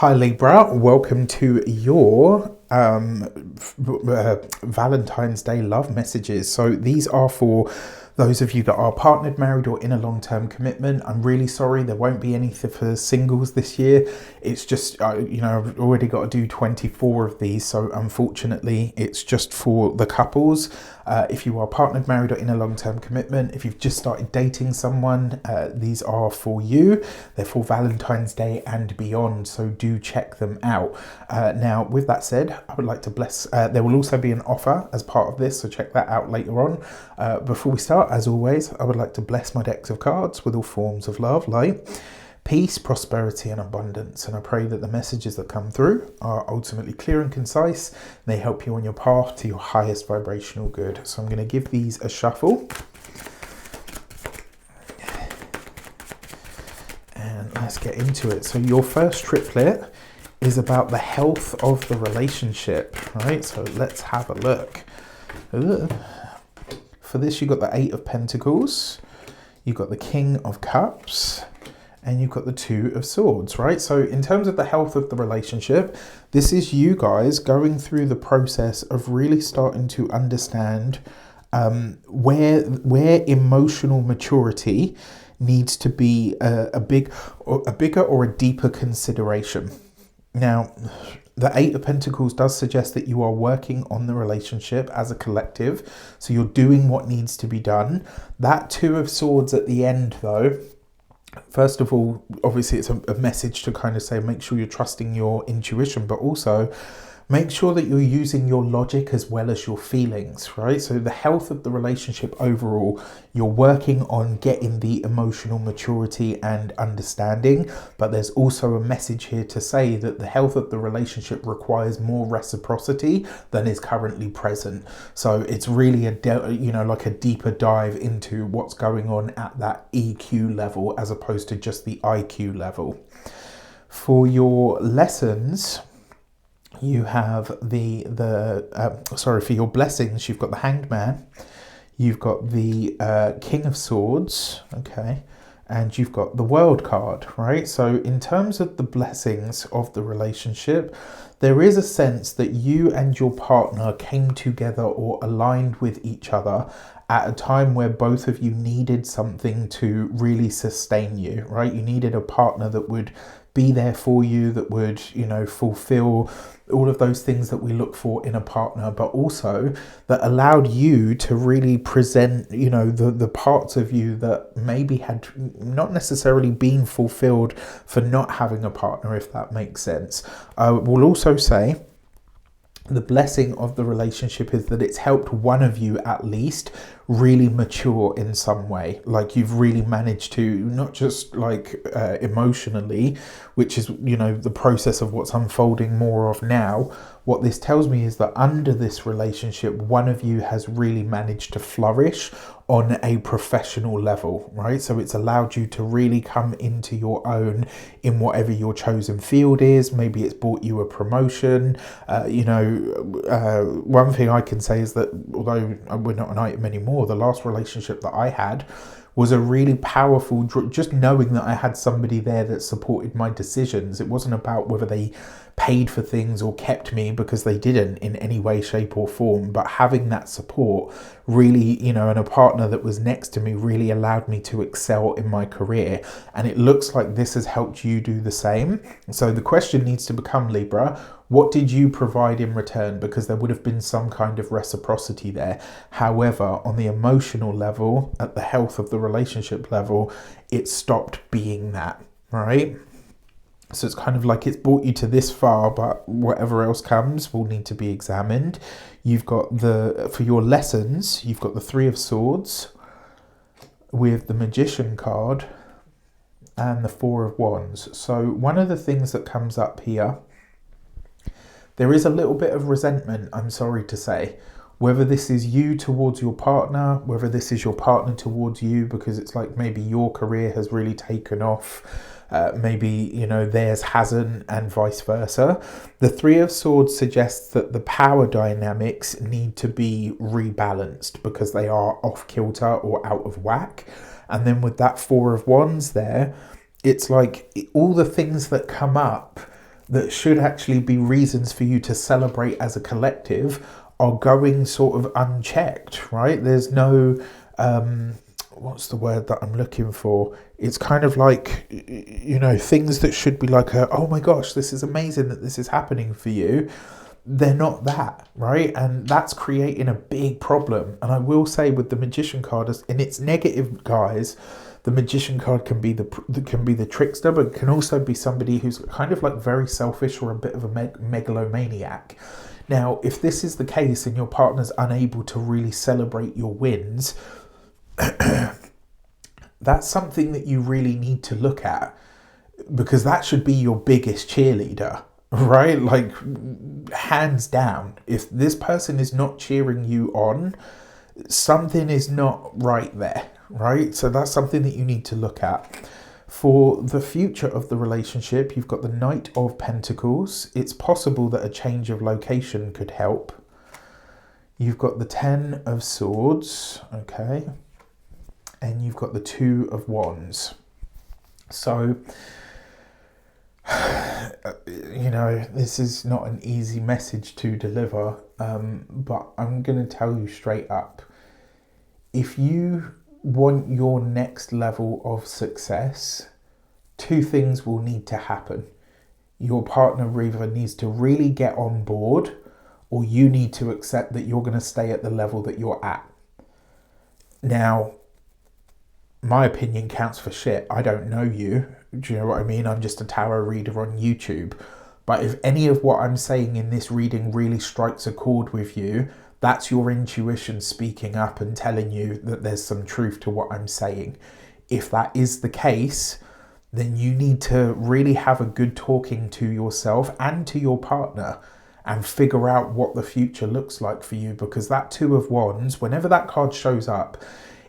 Hi Libra, welcome to your Valentine's Day love messages. So these are for those of you that are partnered, married or in a long-term commitment. I'm really sorry there won't be anything for singles this year. It's just, I've already got to do 24 of these. So unfortunately, it's just for the couples. If you are partnered, married or in a long-term commitment, if you've just started dating someone, these are for you. They're for Valentine's Day and beyond, so do check them out. Now, with that said, I would like to bless, there will also be an offer as part of this, so check that out later on. Before we start, as always, I would like to bless my decks of cards with all forms of love, light, peace, prosperity and abundance, and I pray that the messages that come through are ultimately clear and concise. They help you on your path to your highest vibrational good. So I'm going to give these a shuffle and let's get into it. So your first triplet is about the health of the relationship, right? So let's have a look. For this, you've got the Eight of Pentacles, you've got the King of Cups, and you've got the Two of Swords, right? So in terms of the health of the relationship, this is you guys going through the process of really starting to understand where emotional maturity needs to be a bigger or a deeper consideration. Now, the Eight of Pentacles does suggest that you are working on the relationship as a collective. So you're doing what needs to be done. That Two of Swords at the end, though, first of all, obviously it's a message to kind of say, make sure you're trusting your intuition, but also make sure that you're using your logic as well as your feelings, right? So the health of the relationship overall, you're working on getting the emotional maturity and understanding, but there's also a message here to say that the health of the relationship requires more reciprocity than is currently present. So it's really a deeper dive into what's going on at that EQ level as opposed to just the IQ level. For your lessons, you have for your blessings, you've got the Hanged Man, you've got the King of Swords, okay, and you've got the World card, right? So in terms of the blessings of the relationship, there is a sense that you and your partner came together or aligned with each other at a time where both of you needed something to really sustain you, right? You needed a partner that would be there for you, that would, fulfill all of those things that we look for in a partner, but also that allowed you to really present, the parts of you that maybe had not necessarily been fulfilled for not having a partner, if that makes sense. I will also say the blessing of the relationship is that it's helped one of you at least really mature in some way. Like you've really managed to not just emotionally, which is, the process of what's unfolding more of now. What this tells me is that under this relationship, one of you has really managed to flourish on a professional level, right? So it's allowed you to really come into your own in whatever your chosen field is. Maybe it's brought you a promotion. One thing I can say is that although we're not an item anymore, the last relationship that I had was a really powerful, just knowing that I had somebody there that supported my decisions. It wasn't about whether they paid for things or kept me, because they didn't in any way, shape or form, but having that support really, and a partner that was next to me really allowed me to excel in my career. And it looks like this has helped you do the same. So the question needs to become, Libra, what did you provide in return? Because there would have been some kind of reciprocity there. However, on the emotional level, at the health of the relationship level, it stopped being that, right? So it's kind of like it's brought you to this far, but whatever else comes will need to be examined. You've got for your lessons, you've got the Three of Swords with the Magician card and the Four of Wands. So one of the things that comes up here, there is a little bit of resentment, I'm sorry to say. Whether this is you towards your partner, whether this is your partner towards you, because it's like maybe your career has really taken off, maybe, theirs hasn't, and vice versa. The Three of Swords suggests that the power dynamics need to be rebalanced because they are off kilter or out of whack. And then with that Four of Wands there, it's like all the things that come up that should actually be reasons for you to celebrate as a collective are going sort of unchecked, right? There's no, what's the word that I'm looking for? It's kind of like, you know, things that should be like, oh my gosh, this is amazing that this is happening for you. They're not that, right? And that's creating a big problem. And I will say with the Magician card, in its negative guise, the Magician card can be the trickster, but can also be somebody who's kind of like very selfish or a bit of a megalomaniac. Now, if this is the case and your partner's unable to really celebrate your wins, that's something that you really need to look at, because that should be your biggest cheerleader, right? Like, hands down, if this person is not cheering you on, something is not right there, right? So that's something that you need to look at. For the future of the relationship, you've got the Knight of Pentacles. It's possible that a change of location could help. You've got the Ten of Swords, okay? And you've got the Two of Wands. So, you know, this is not an easy message to deliver, but I'm going to tell you straight up. If you want your next level of success, two things will need to happen. Your partner either needs to really get on board, or you need to accept that you're going to stay at the level that you're at. Now, my opinion counts for shit. I don't know you. Do you know what I mean? I'm just a tarot reader on YouTube. But if any of what I'm saying in this reading really strikes a chord with you, that's your intuition speaking up and telling you that there's some truth to what I'm saying. If that is the case, then you need to really have a good talking to yourself and to your partner and figure out what the future looks like for you, because that Two of Wands, whenever that card shows up,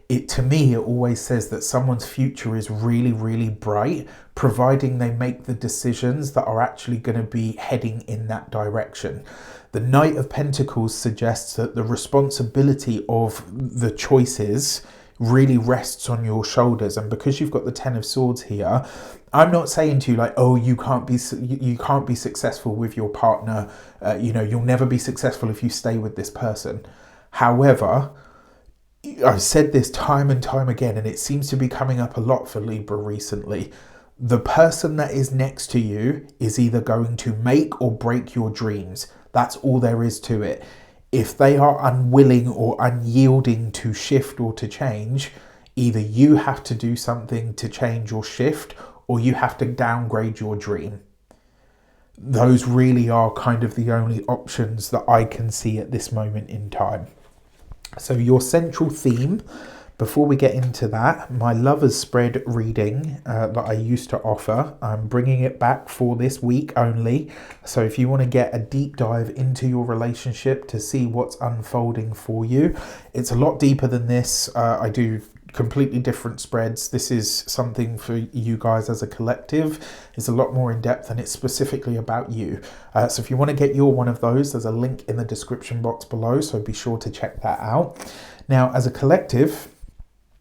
to me, it always says that someone's future is really, really bright, providing they make the decisions that are actually going to be heading in that direction. The Knight of Pentacles suggests that the responsibility of the choices really rests on your shoulders. And because you've got the Ten of Swords here, I'm not saying to you like, oh, you can't be successful with your partner. You know, you'll never be successful if you stay with this person. However, I've said this time and time again, and it seems to be coming up a lot for Libra recently. The person that is next to you is either going to make or break your dreams. That's all there is to it. If they are unwilling or unyielding to shift or to change, either you have to do something to change or shift, or you have to downgrade your dream. Those really are kind of the only options that I can see at this moment in time. So your central theme, before we get into that, my Lover's Spread reading that I used to offer, I'm bringing it back for this week only. So if you want to get a deep dive into your relationship to see what's unfolding for you, it's a lot deeper than this. I do completely different spreads. This is something for you guys as a collective. It's a lot more in depth and it's specifically about you. So if you want to get your one of those, there's a link in the description box below, so be sure to check that out. Now, as a collective,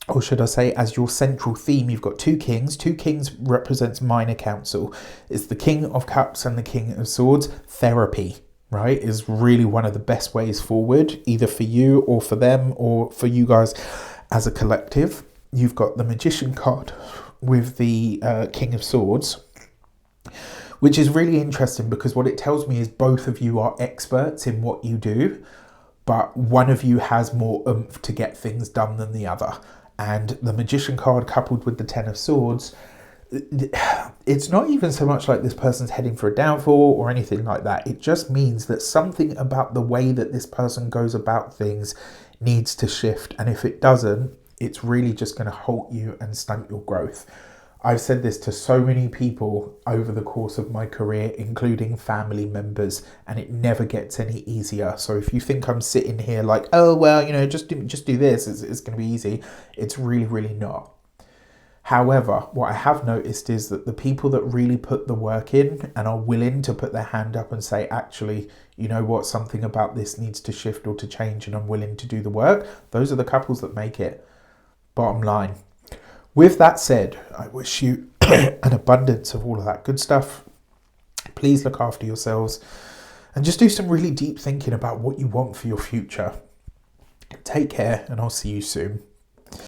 or should I say as your central theme, you've got two kings. Two kings represents minor council. It's the King of Cups and the King of Swords. Therapy, right, is really one of the best ways forward, either for you or for them or for you guys as a collective. You've got the Magician card with the King of Swords, which is really interesting because what it tells me is both of you are experts in what you do, but one of you has more oomph to get things done than the other. And the Magician card coupled with the Ten of Swords, it's not even so much like this person's heading for a downfall or anything like that. It just means that something about the way that this person goes about things needs to shift. And if it doesn't, it's really just going to halt you and stunt your growth. I've said this to so many people over the course of my career, including family members, and it never gets any easier. So if you think I'm sitting here like, oh, well, you know, just do this, it's going to be easy. It's really, really not. However, what I have noticed is that the people that really put the work in and are willing to put their hand up and say, actually, you know what, something about this needs to shift or to change and I'm willing to do the work, those are the couples that make it. Bottom line. With that said, I wish you an abundance of all of that good stuff. Please look after yourselves and just do some really deep thinking about what you want for your future. Take care, and I'll see you soon.